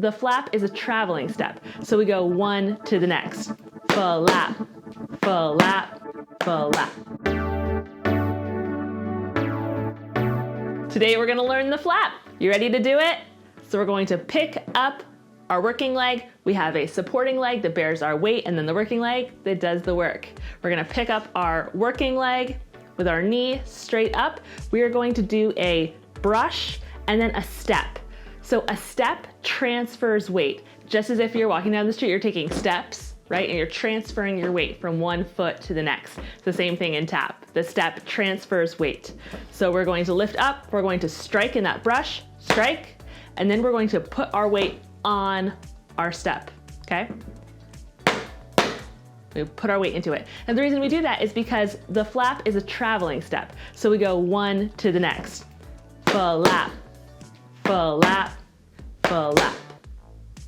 the flap is a traveling step. So we go one to the next. Flap, flap, flap. Today we're gonna learn the flap. You ready to do it? So we're going to pick up our working leg. We have a supporting leg that bears our weight, and then the working leg that does the work. We're gonna pick up our working leg with our knee straight up. We are going to do a brush and then a step. So a step transfers weight. Just as if you're walking down the street, you're taking steps, right? And you're transferring your weight from one foot to the next. It's the same thing in tap. The step transfers weight. So we're going to lift up, we're going to strike in that brush, strike, and then we're going to put our weight on our step, okay? We put our weight into it. And the reason we do that is because the flap is a traveling step. So we go one to the next. Flap, flap, flap.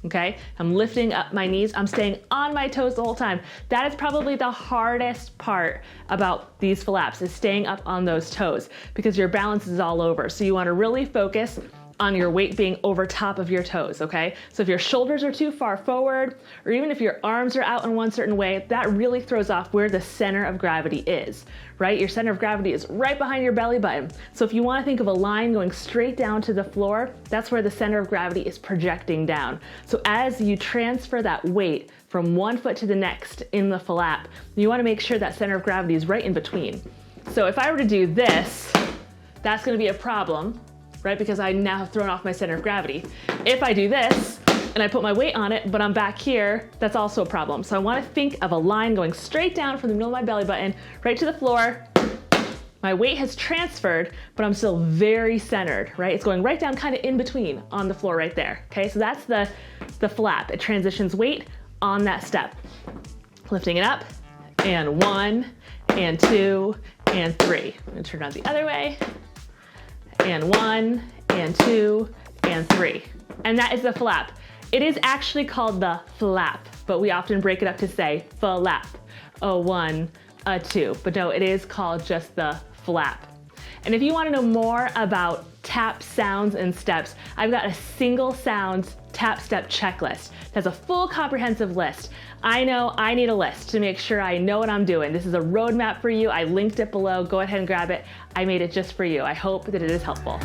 Okay, I'm lifting up my knees. I'm staying on my toes the whole time. That is probably the hardest part about these flaps, is staying up on those toes, because your balance is all over. So you want to really focus on your weight being over top of your toes, okay? So if your shoulders are too far forward, or even if your arms are out in one certain way, that really throws off where the center of gravity is, right? Your center of gravity is right behind your belly button. So if you want to think of a line going straight down to the floor, that's where the center of gravity is projecting down. So as you transfer that weight from one foot to the next in the flap, you want to make sure that center of gravity is right in between. So if I were to do this, that's going to be a problem, right? Because I now have thrown off my center of gravity. If I do this and I put my weight on it, but I'm back here, that's also a problem. So I want to think of a line going straight down from the middle of my belly button, right to the floor. My weight has transferred, but I'm still very centered, right? It's going right down kind of in between on the floor right there, okay? So that's the flap. It transitions weight on that step. Lifting it up, and 1, and 2, and 3. I'm gonna turn it on the other way. And 1, and 2, and 3. And that is the flap. It is actually called the flap, but we often break it up to say flap, a 1, a 2. But no, it is called just the flap. And if you want to know more about tap sounds and steps, I've got a single sounds tap step checklist. It has a full comprehensive list. I know I need a list to make sure I know what I'm doing. This is a roadmap for you. I linked it below. Go ahead and grab it. I made it just for you. I hope that it is helpful.